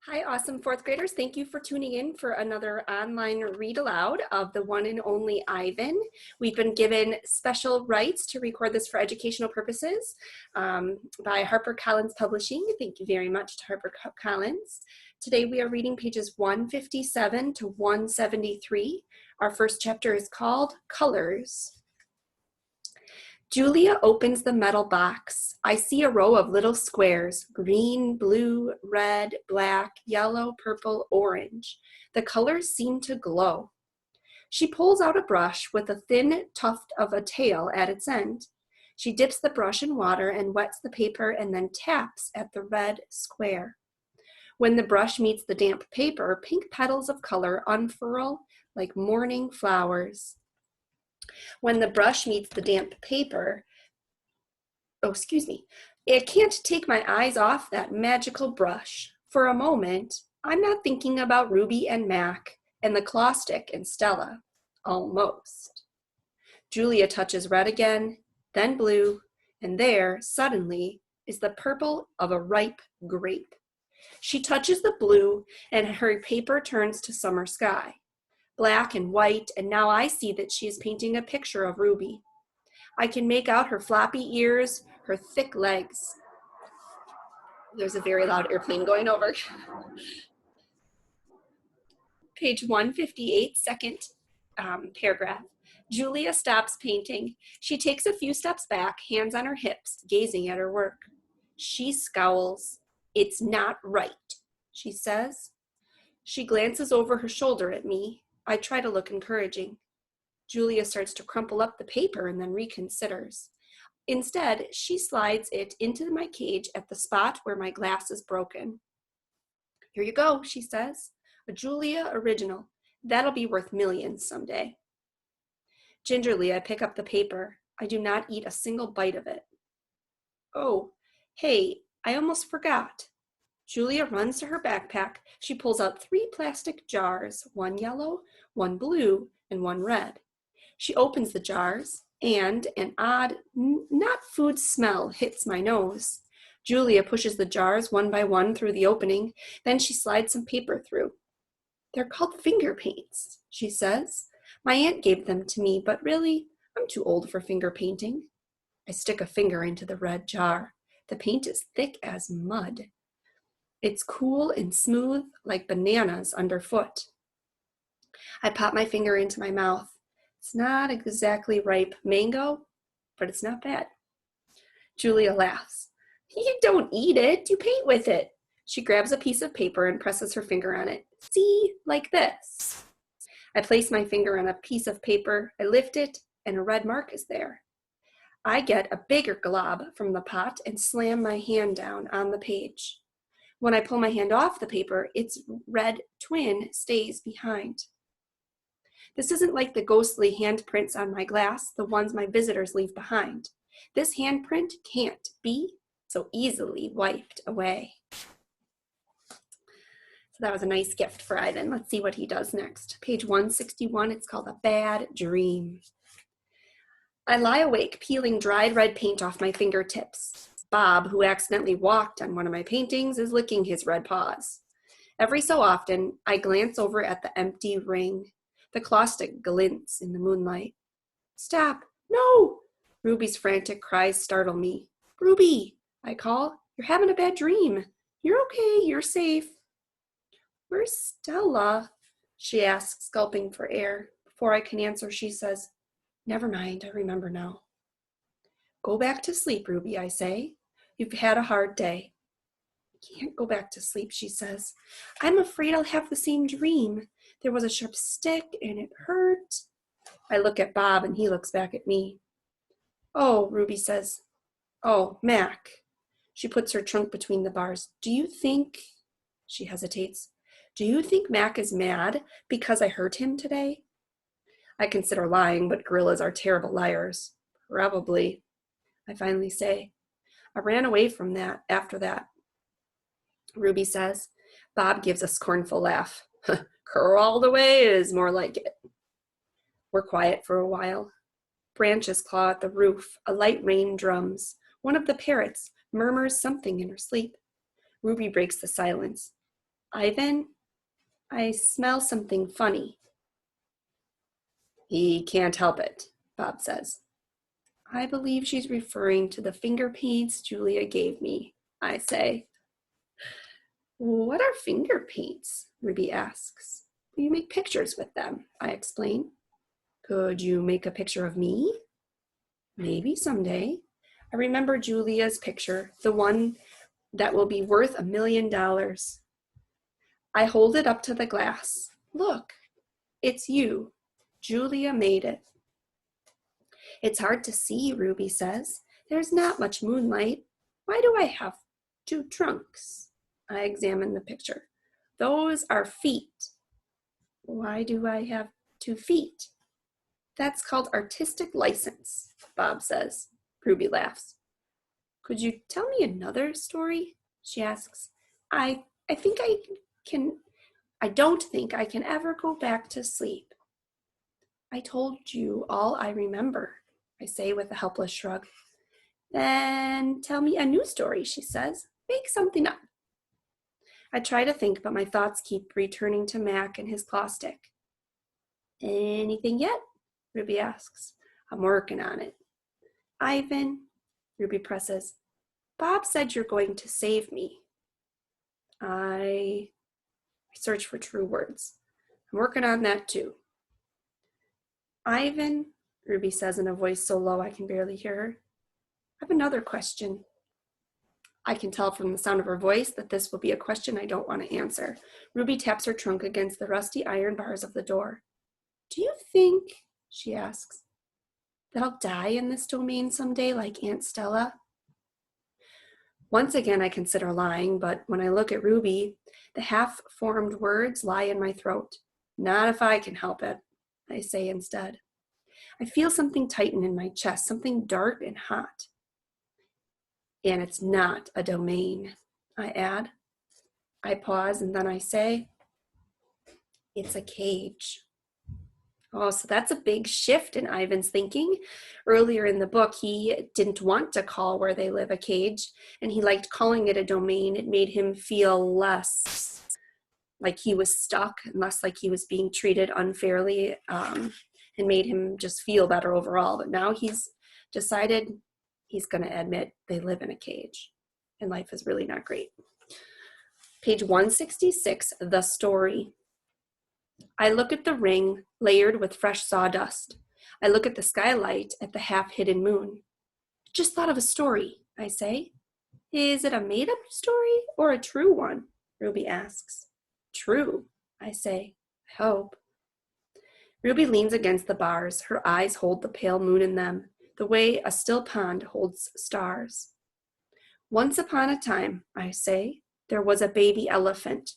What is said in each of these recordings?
Hi, awesome fourth graders. Thank you for tuning in for another online read aloud of the one and only Ivan. We've been given special rights to record this for educational purposes by Harper Collins Publishing. Thank you very much to Harper Collins. Today we are reading pages 157 to 173. Our first chapter is called Colors. Julia opens the metal box. I see a row of little squares, green, blue, red, black, yellow, purple, orange. The colors seem to glow. She pulls out a brush with a thin tuft of a tail at its end. She dips the brush in water and wets the paper and then taps at the red square. When the brush meets the damp paper, pink petals of color unfurl like morning flowers. When the brush meets the damp paper, I can't take my eyes off that magical brush. For a moment, I'm not thinking about Ruby and Mac and the claw stick and Stella. Almost. Julia touches red again, then blue, and there, suddenly, is the purple of a ripe grape. She touches the blue, and her paper turns to summer sky. Black and white, and now I see that she is painting a picture of Ruby. I can make out her floppy ears, her thick legs. There's a very loud airplane going over. Page 158, second paragraph. Julia stops painting. She takes a few steps back, hands on her hips, gazing at her work. She scowls. It's not right, she says. She glances over her shoulder at me. I try to look encouraging. Julia starts to crumple up the paper and then reconsiders. Instead, she slides it into my cage at the spot where my glass is broken. Here you go, she says. A Julia original. That'll be worth millions someday. Gingerly, I pick up the paper. I do not eat a single bite of it. Oh, hey, I almost forgot. Julia runs to her backpack. She pulls out 3 plastic jars, one yellow, one blue, and one red. She opens the jars, and an odd, not food smell hits my nose. Julia pushes the jars one by one through the opening, then she slides some paper through. They're called finger paints, she says. My aunt gave them to me, but really, I'm too old for finger painting. I stick a finger into the red jar. The paint is thick as mud. It's cool and smooth like bananas underfoot. I pop my finger into my mouth. It's not exactly ripe mango, but it's not bad. Julia laughs. You don't eat it, you paint with it. She grabs a piece of paper and presses her finger on it. See, like this. I place my finger on a piece of paper, I lift it, and a red mark is there. I get a bigger glob from the pot and slam my hand down on the page. When I pull my hand off the paper, its red twin stays behind. This isn't like the ghostly handprints on my glass, the ones my visitors leave behind. This handprint can't be so easily wiped away. So that was a nice gift for Ivan. Let's see what he does next. Page 161, it's called A Bad Dream. I lie awake, peeling dried red paint off my fingertips. Bob, who accidentally walked on one of my paintings, is licking his red paws. Every so often, I glance over at the empty ring. The claw stick glints in the moonlight. Stop! No! Ruby's frantic cries startle me. Ruby, I call. You're having a bad dream. You're okay. You're safe. Where's Stella? She asks, gulping for air. Before I can answer, she says, Never mind, I remember now. Go back to sleep, Ruby, I say. You've had a hard day. I can't go back to sleep, she says. I'm afraid I'll have the same dream. There was a sharp stick and it hurt. I look at Bob and he looks back at me. Oh, Ruby says. Oh, Mac. She puts her trunk between the bars. Do you think, she hesitates, do you think Mac is mad because I hurt him today? I consider lying, but gorillas are terrible liars. Probably, I finally say. I ran away from that after that. Ruby says. Bob gives a scornful laugh. Crawled away is more like it. We're quiet for a while. Branches claw at the roof. A light rain drums. One of the parrots murmurs something in her sleep. Ruby breaks the silence. Ivan, I smell something funny. He can't help it, Bob says. I believe she's referring to the finger paints Julia gave me, I say. What are finger paints? Ruby asks. You make pictures with them, I explain. Could you make a picture of me? Maybe someday. I remember Julia's picture, the one that will be worth $1 million. I hold it up to the glass. Look, it's you. Julia made it. It's hard to see, Ruby says. There's not much moonlight. Why do I have 2 trunks? I examine the picture. Those are feet. Why do I have 2 feet? That's called artistic license, Bob says. Ruby laughs. Could you tell me another story? She asks. I don't think I can ever go back to sleep. I told you all I remember, I say with a helpless shrug. Then tell me a new story, she says. Make something up. I try to think, but my thoughts keep returning to Mac and his claw stick. Anything yet? Ruby asks. I'm working on it. Ivan, Ruby presses. Bob said you're going to save me. I search for true words. I'm working on that too. Ivan, Ruby says in a voice so low I can barely hear her. I have another question. I can tell from the sound of her voice that this will be a question I don't want to answer. Ruby taps her trunk against the rusty iron bars of the door. Do you think, she asks, that I'll die in this domain someday like Aunt Stella? Once again, I consider lying, but when I look at Ruby, the half-formed words lie in my throat. Not if I can help it, I say instead. I feel something tighten in my chest, something dark and hot. And it's not a domain, I add. I pause and then I say, it's a cage. Oh, so that's a big shift in Ivan's thinking. Earlier in the book, he didn't want to call where they live a cage, and he liked calling it a domain. It made him feel less like he was stuck and less like he was being treated unfairly, and made him just feel better overall. But now he's decided he's going to admit they live in a cage, and life is really not great. Page 166, The Story. I look at the ring layered with fresh sawdust. I look at the skylight at the half-hidden moon. Just thought of a story, I say. Is it a made-up story or a true one? Ruby asks. True, I say. I hope. Ruby leans against the bars. Her eyes hold the pale moon in them, the way a still pond holds stars. Once upon a time, I say, there was a baby elephant.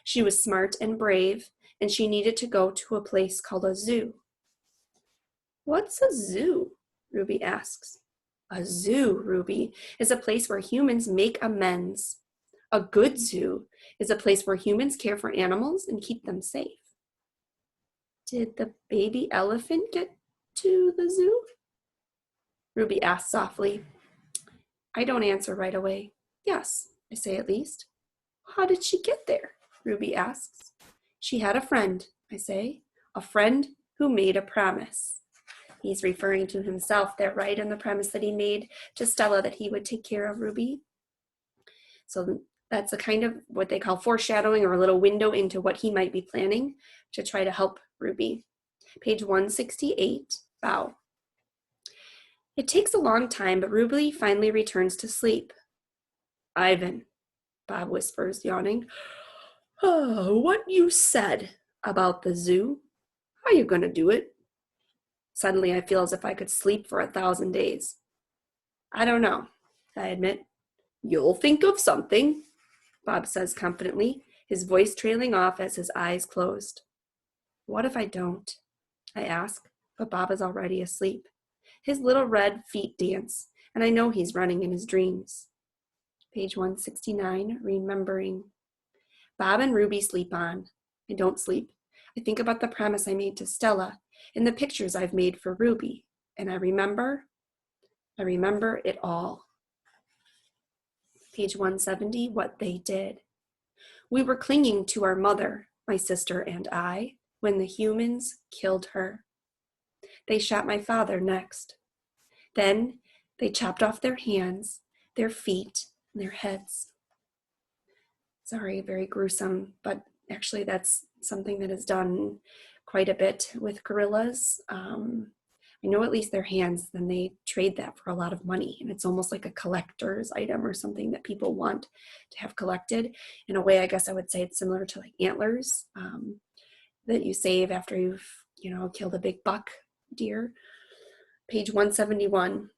She was smart and brave, and she needed to go to a place called a zoo. What's a zoo? Ruby asks. A zoo, Ruby, is a place where humans make amends. A good zoo is a place where humans care for animals and keep them safe. Did the baby elephant get to the zoo? Ruby asks softly. I don't answer right away. Yes, I say at least. How did she get there? Ruby asks. She had a friend, I say, a friend who made a promise. He's referring to himself there, right, and the promise that he made to Stella that he would take care of Ruby. So that's a kind of what they call foreshadowing, or a little window into what he might be planning to try to help Ruby. Page 168, Bow. It takes a long time, but Ruby finally returns to sleep. Ivan, Bob whispers, yawning. Oh, what you said about the zoo? How are you going to do it? Suddenly I feel as if I could sleep for 1,000 days. I don't know, I admit. You'll think of something, Bob says confidently, his voice trailing off as his eyes closed. What if I don't? I ask, but Bob is already asleep. His little red feet dance, and I know he's running in his dreams. Page 169, Remembering. Bob and Ruby sleep on. I don't sleep. I think about the promise I made to Stella and the pictures I've made for Ruby, and I remember it all. Page 170, What They Did. We were clinging to our mother, my sister and I, when the humans killed her. They shot my father next. Then they chopped off their hands, their feet, and their heads. Sorry, very gruesome, but actually that's something that is done quite a bit with gorillas. I know at least their hands, then they trade that for a lot of money, and it's almost like a collector's item or something that people want to have collected. In a way, I guess I would say it's similar to like antlers that you save after you've, killed a big buck deer. Page 171,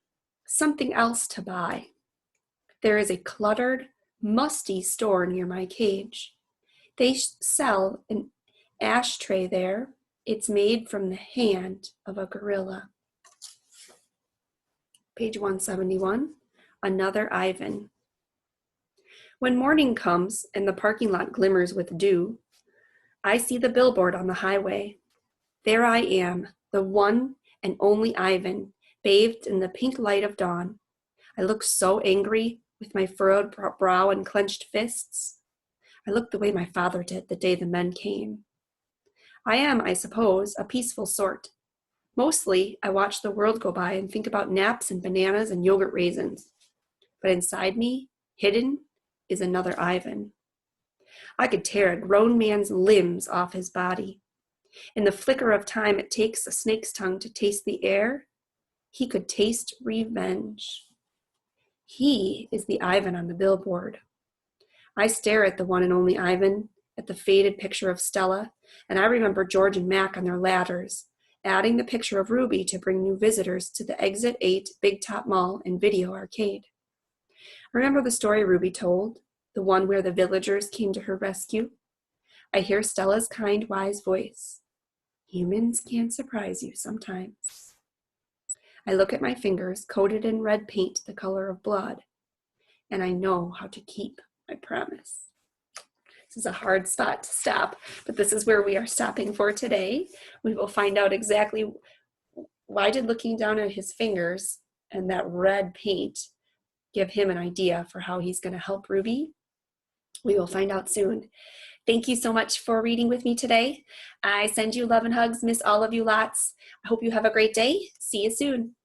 something else to buy. There is a cluttered, musty store near my cage. They sell an ashtray there. It's made from the hand of a gorilla. Page 171, another Ivan. When morning comes and the parking lot glimmers with dew, I see the billboard on the highway. There I am, the one and only Ivan, bathed in the pink light of dawn. I look so angry with my furrowed brow and clenched fists. I look the way my father did the day the men came. I am, I suppose, a peaceful sort. Mostly, I watch the world go by and think about naps and bananas and yogurt raisins. But inside me, hidden, is another Ivan. I could tear a grown man's limbs off his body. In the flicker of time it takes a snake's tongue to taste the air, he could taste revenge. He is the Ivan on the billboard. I stare at the one and only Ivan, at the faded picture of Stella, and I remember George and Mac on their ladders, adding the picture of Ruby to bring new visitors to the Exit 8 Big Top Mall and Video Arcade. I remember the story Ruby told, the one where the villagers came to her rescue. I hear Stella's kind, wise voice. Humans can surprise you sometimes. I look at my fingers coated in red paint the color of blood, and I know how to keep my promise. This is a hard spot to stop, but this is where we are stopping for today. We will find out exactly why did looking down at his fingers and that red paint give him an idea for how he's going to help Ruby. We will find out soon. Thank you so much for reading with me today. I send you love and hugs, miss all of you lots. I hope you have a great day. See you soon.